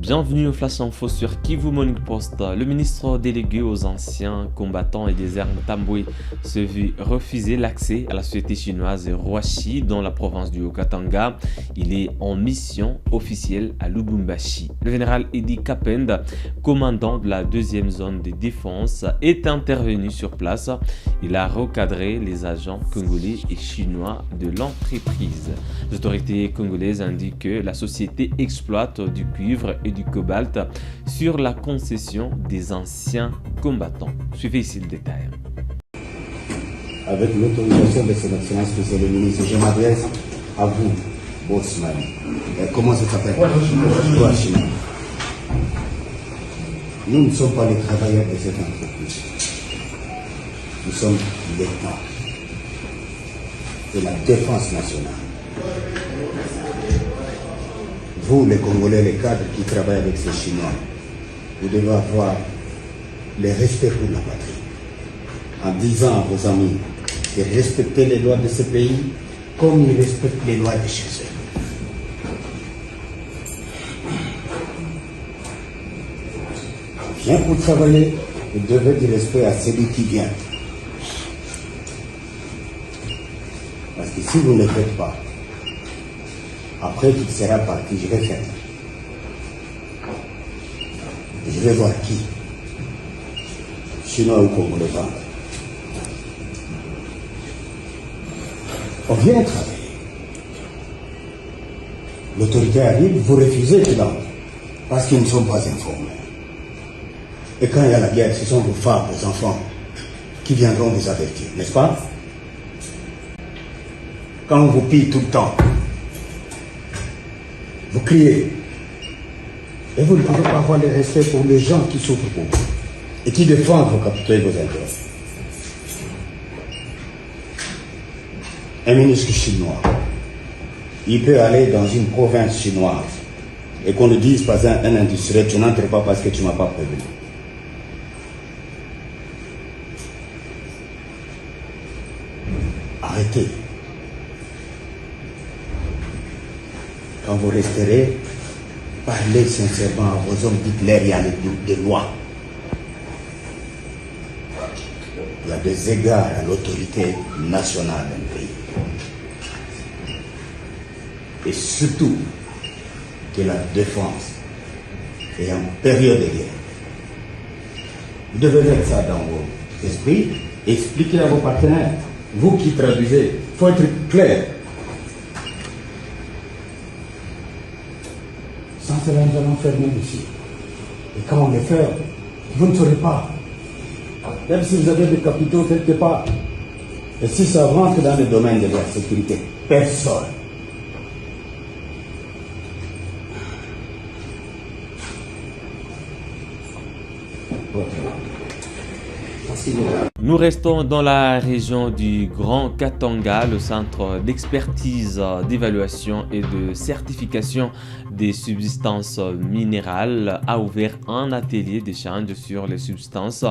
Bienvenue au Flash Info sur Kivu Morning Post. Le ministre délégué aux anciens combattants et des armes Tambwe se vit refuser l'accès à la société chinoise Huaxi dans la province du Haut-Katanga. Il est en mission officielle à Lubumbashi. Le général Edi Kapenda, commandant de la deuxième zone de défense, est intervenu sur place. Il a recadré les agents congolais et chinois de l'entreprise. Les autorités congolaises indiquent que la société exploite du cuivre et du cobalt sur la concession des anciens combattants. Suivez ici le détail. Avec l'autorisation de son excellence, monsieur le ministre, je m'adresse à vous, Bossman. Comment ça s'appelle? Huaxi. Nous ne sommes pas les travailleurs de cette entreprise. Nous sommes l'État et la défense nationale. Vous, les Congolais, les cadres qui travaillent avec ces Chinois, vous devez avoir le respect pour la patrie. En disant à vos amis de respecter les lois de ce pays comme ils respectent les lois de chez eux. Viens pour travailler, vous devez du respect à celui qui vient. Parce que si vous ne le faites pas, après qu'il sera parti, je vais faire. Je vais voir qui. Chinois ou Congolais. On vient travailler. L'autorité arrive, vous refusez qu'il entre, parce qu'ils ne sont pas informés. Et quand il y a la guerre, ce sont vos femmes, vos enfants qui viendront vous avertir, n'est-ce pas? Quand on vous pille tout le temps, vous criez, et vous ne pouvez pas avoir le respect pour les gens qui souffrent pour vous et qui défendent vos capitaux et vos intérêts. Un ministre chinois, il peut aller dans une province chinoise et qu'on ne dise pas à un industriel, tu n'entres pas parce que tu ne m'as pas prévenu. Arrêtez. Quand vous resterez, parlez sincèrement à vos hommes, dites-leur il y a des lois. Il y a des égards à l'autorité nationale d'un pays. Et surtout que la défense est en période de guerre. Vous devez mettre ça dans vos esprits, expliquez à vos partenaires. Vous qui traduisez, il faut être clair. Sans cela, nous allons faire même ici. Et quand on le fait, vous ne saurez pas. Même si vous avez des capitaux quelque part. Et si ça rentre dans le domaine de la sécurité, personne. Nous restons dans la région du Grand Katanga. Le centre d'expertise, d'évaluation et de certification des substances minérales a ouvert un atelier d'échange sur les substances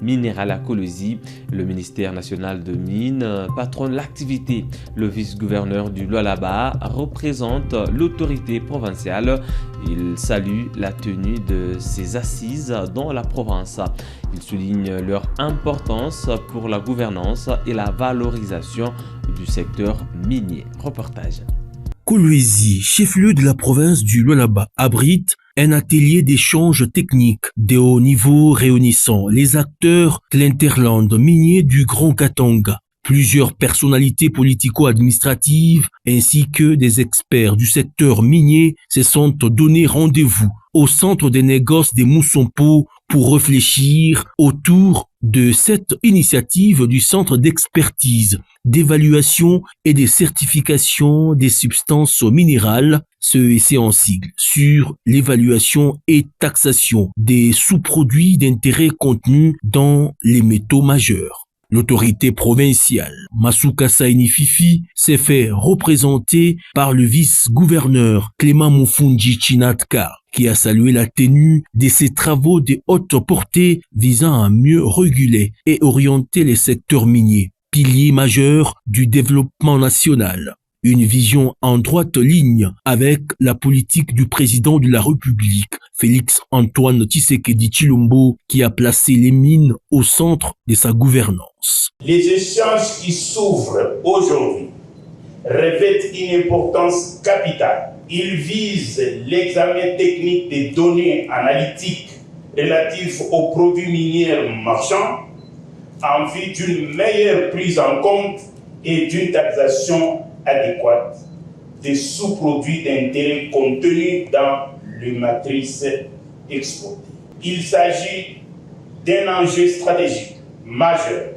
minérales à Kolwezi. Le ministère national de Mines patronne l'activité. Le vice-gouverneur du Lualaba représente l'autorité provinciale. Il salue la tenue de ces assises dans la province. Il souligne leur importance pour la gouvernance et la valorisation du secteur minier. Reportage. Kolwezi, chef-lieu de la province du Lualaba, abrite un atelier d'échange technique de haut niveau réunissant les acteurs de l'interland minier du Grand Katanga. Plusieurs personnalités politico-administratives ainsi que des experts du secteur minier se sont donné rendez-vous au centre des négoces de Moussompo pour réfléchir autour de cette initiative du centre d'expertise, d'évaluation et de certification des substances minérales, CEC en sigle, sur l'évaluation et taxation des sous-produits d'intérêt contenus dans les métaux majeurs. L'autorité provinciale, Masuka Saini Fifi, s'est fait représenter par le vice-gouverneur Clément Mufunji Chinatka, qui a salué la tenue de ces travaux de haute portée visant à mieux réguler et orienter les secteurs miniers, piliers majeurs du développement national. Une vision en droite ligne avec la politique du président de la République, Félix-Antoine Tshisekedi Tshilombo, qui a placé les mines au centre de sa gouvernance. Les échanges qui s'ouvrent aujourd'hui revêtent une importance capitale. Ils visent l'examen technique des données analytiques relatives aux produits miniers marchands en vue d'une meilleure prise en compte et d'une taxation adéquate des sous-produits d'intérêt contenus dans les matrices exportées. Il s'agit d'un enjeu stratégique majeur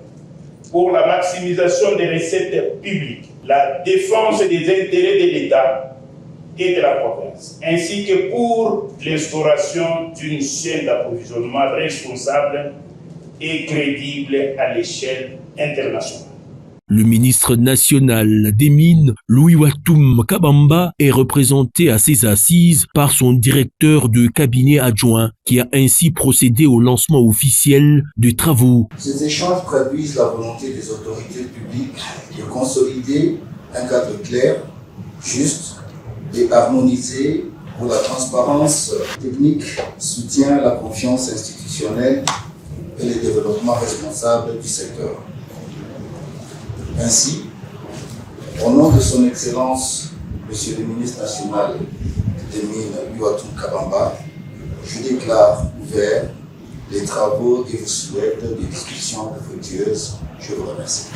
pour la maximisation des recettes publiques, la défense des intérêts de l'État et de la province, ainsi que pour l'instauration d'une chaîne d'approvisionnement responsable et crédible à l'échelle internationale. Le ministre national des Mines, Louis Watoum Kabamba, est représenté à ses assises par son directeur de cabinet adjoint, qui a ainsi procédé au lancement officiel des travaux. Ces échanges traduisent la volonté des autorités publiques de consolider un cadre clair, juste et harmonisé pour la transparence technique, soutient la confiance institutionnelle et le développement responsable du secteur. Ainsi, au nom de son Excellence, Monsieur le ministre national des Mines, Louis Watoum Kabamba, je déclare ouverts les travaux et vous souhaite des discussions fructueuses. Je vous remercie.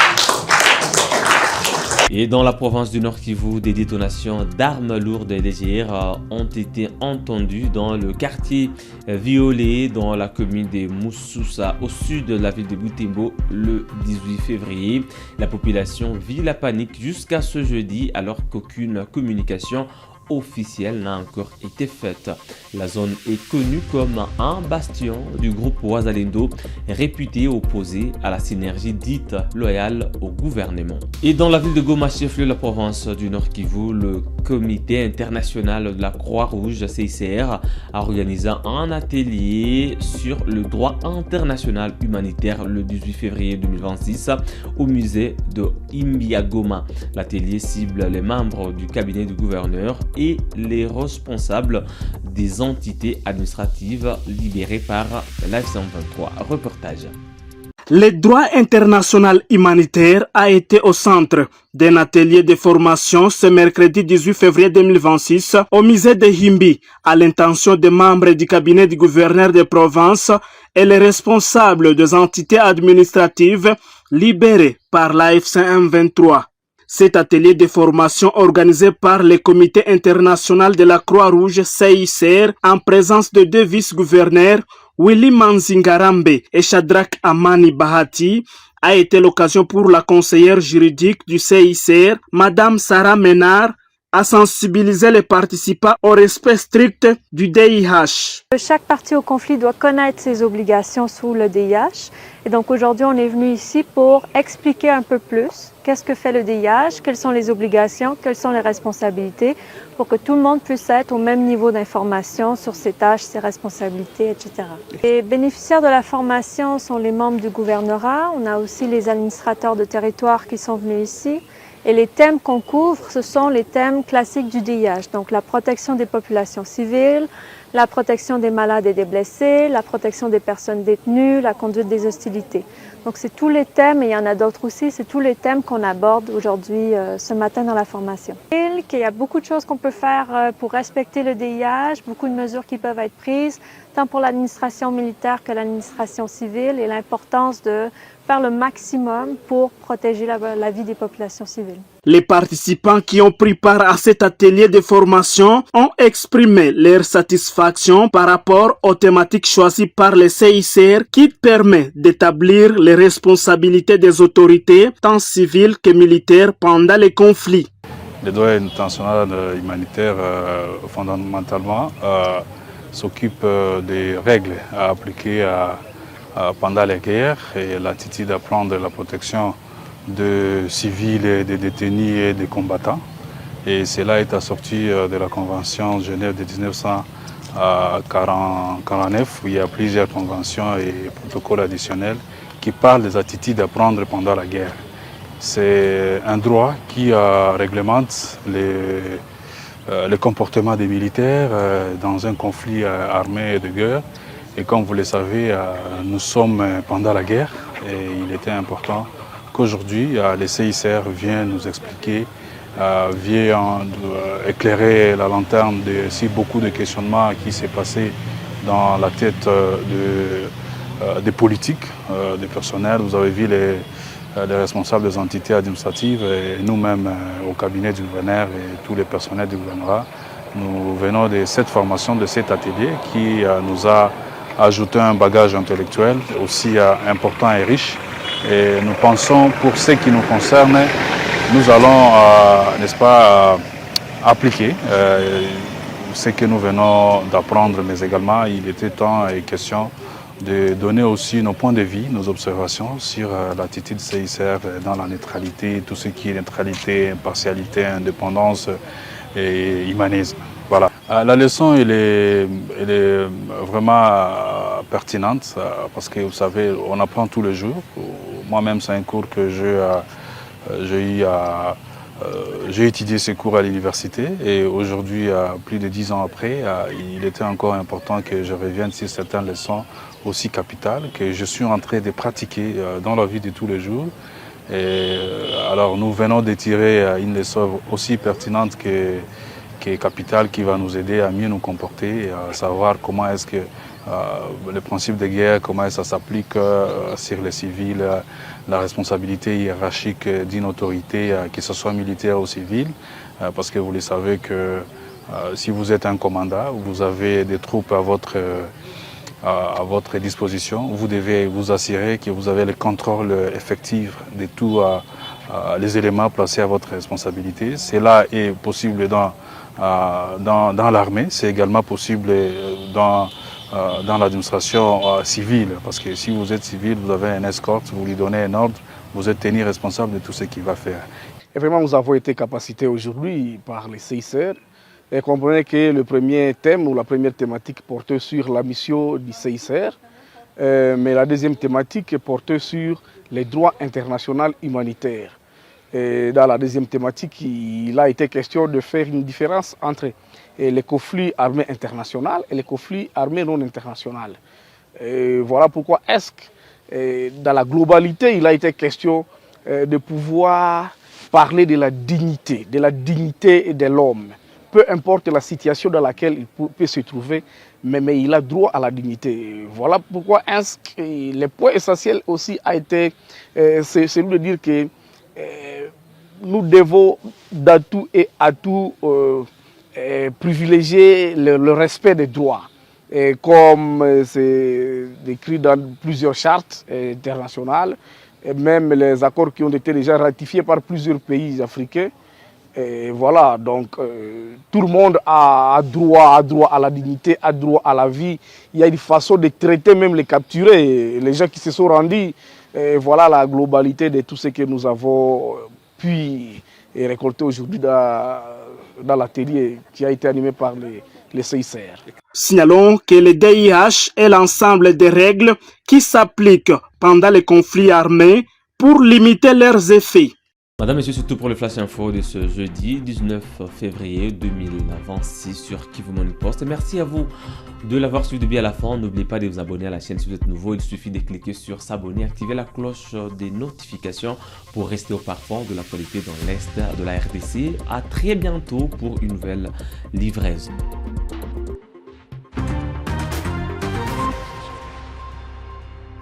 Et dans la province du Nord Kivu, des détonations d'armes lourdes et légères ont été entendues dans le quartier Violet, dans la commune de Moussoussa, au sud de la ville de Butembo, le 18 février. La population vit la panique jusqu'à ce jeudi, alors qu'aucune communication officielle n'a encore été faite. La zone est connue comme un bastion du groupe Wazalendo, réputé opposé à la synergie dite loyale au gouvernement. Et dans la ville de Goma, chef-lieu de la province du Nord Kivu, le Comité international de la Croix-Rouge CICR a organisé un atelier sur le droit international humanitaire le 18 février 2026 au musée de Imbiagoma. L'atelier cible les membres du cabinet du gouverneur et les responsables des entités administratives libérées par l'AF123. Reportage. Le droit international humanitaire a été au centre d'un atelier de formation ce mercredi 18 février 2026 au musée de Himbi à l'intention des membres du cabinet du gouverneur de province et les responsables des entités administratives libérées par l'AF123. Cet atelier de formation organisé par le Comité international de la Croix-Rouge CICR en présence de deux vice-gouverneurs, Willy Manzingarambe et Shadrach Amani Bahati, a été l'occasion pour la conseillère juridique du CICR, Madame Sarah Ménard, à sensibiliser les participants au respect strict du DIH. Chaque partie au conflit doit connaître ses obligations sous le DIH. Et donc aujourd'hui, on est venu ici pour expliquer un peu plus qu'est-ce que fait le DIH, quelles sont les obligations, quelles sont les responsabilités, pour que tout le monde puisse être au même niveau d'information sur ses tâches, ses responsabilités, etc. Les bénéficiaires de la formation sont les membres du gouvernorat. On a aussi les administrateurs de territoire qui sont venus ici. Et les thèmes qu'on couvre, ce sont les thèmes classiques du DIH, donc la protection des populations civiles, la protection des malades et des blessés, la protection des personnes détenues, la conduite des hostilités. Donc c'est tous les thèmes, et il y en a d'autres aussi, c'est tous les thèmes qu'on aborde aujourd'hui, ce matin dans la formation. Il y a beaucoup de choses qu'on peut faire pour respecter le DIH, beaucoup de mesures qui peuvent être prises, tant pour l'administration militaire que l'administration civile, et l'importance de faire le maximum pour protéger la vie des populations civiles. Les participants qui ont pris part à cet atelier de formation ont exprimé leur satisfaction par rapport aux thématiques choisies par le CICR qui permet d'établir les responsabilités des autorités, tant civiles que militaires, pendant les conflits. Le droit international humanitaire, fondamentalement, s'occupe des règles à appliquer pendant les guerres et l'attitude à prendre la protection de civils, et des détenus et des combattants. Et cela est assorti de la Convention de Genève de 1949, où il y a plusieurs conventions et protocoles additionnels qui parlent des attitudes à prendre pendant la guerre. C'est un droit qui réglemente le comportement des militaires dans un conflit armé et de guerre. Et comme vous le savez, nous sommes pendant la guerre et il était important qu'aujourd'hui les CICR viennent nous expliquer, viennent éclairer la lanterne de si beaucoup de questionnements qui s'est passé dans la tête des politiques, des personnels. Vous avez vu les responsables des entités administratives et nous-mêmes au cabinet du gouverneur et tous les personnels du gouvernorat. Nous venons de cette formation, de cet atelier qui nous a ajouté un bagage intellectuel aussi important et riche. Et nous pensons, pour ce qui nous concerne, nous allons, n'est-ce pas, appliquer ce que nous venons d'apprendre, mais également il était temps et question de donner aussi nos points de vue, nos observations sur l'attitude CICR dans la neutralité, tout ce qui est neutralité, impartialité, indépendance et humanisme. Voilà. La leçon elle est vraiment pertinente parce que vous savez, on apprend tous les jours. Moi-même, c'est un cours que j'ai étudié ces cours à l'université et aujourd'hui, plus de 10 ans après, il était encore important que je revienne sur certaines leçons aussi capitales que je suis en train de pratiquer dans la vie de tous les jours. Et alors nous venons de tirer une leçon aussi pertinente que capitale qui va nous aider à mieux nous comporter et à savoir comment est-ce que le principe de guerre, comment ça s'applique sur les civils, la responsabilité hiérarchique d'une autorité, que ce soit militaire ou civile, parce que vous le savez que si vous êtes un commandant, vous avez des troupes à votre disposition, vous devez vous assurer que vous avez le contrôle effectif de tous les éléments placés à votre responsabilité. Cela est possible dans l'armée, c'est également possible dans l'administration civile, parce que si vous êtes civil, vous avez un escorte, vous lui donnez un ordre, vous êtes tenu responsable de tout ce qu'il va faire. Et vraiment, nous avons été capacités aujourd'hui par les CICR. Et comprenez que le premier thème ou la première thématique portait sur la mission du CICR, mais la deuxième thématique portait sur les droits internationaux humanitaires. Et dans la deuxième thématique, il a été question de faire une différence entre les conflits armés internationaux et les conflits armés non internationaux. Et voilà pourquoi est-ce que dans la globalité, il a été question de pouvoir parler de la dignité de l'homme. Peu importe la situation dans laquelle il peut se trouver, mais il a droit à la dignité. Voilà pourquoi le point essentiel aussi a été celui de dire que nous devons dans tout et à tout privilégier le respect des droits. Et comme c'est décrit dans plusieurs chartes internationales, et même les accords qui ont été déjà ratifiés par plusieurs pays africains. Et voilà, donc tout le monde a droit à la dignité, a droit à la vie. Il y a une façon de traiter même les capturés, les gens qui se sont rendus. Et voilà la globalité de tout ce que nous avons pu récolter aujourd'hui dans l'atelier qui a été animé par les CICR. Signalons que le DIH est l'ensemble des règles qui s'appliquent pendant les conflits armés pour limiter leurs effets. Madame, Monsieur, c'est tout pour le Flash Info de ce jeudi 19 février 2026 sur Kivu Morning Post. Merci à vous de l'avoir suivi de bien à la fin. N'oubliez pas de vous abonner à la chaîne si vous êtes nouveau. Il suffit de cliquer sur s'abonner, activer la cloche des notifications pour rester au parfum de l'actualité dans l'Est de la RDC. À très bientôt pour une nouvelle livraison.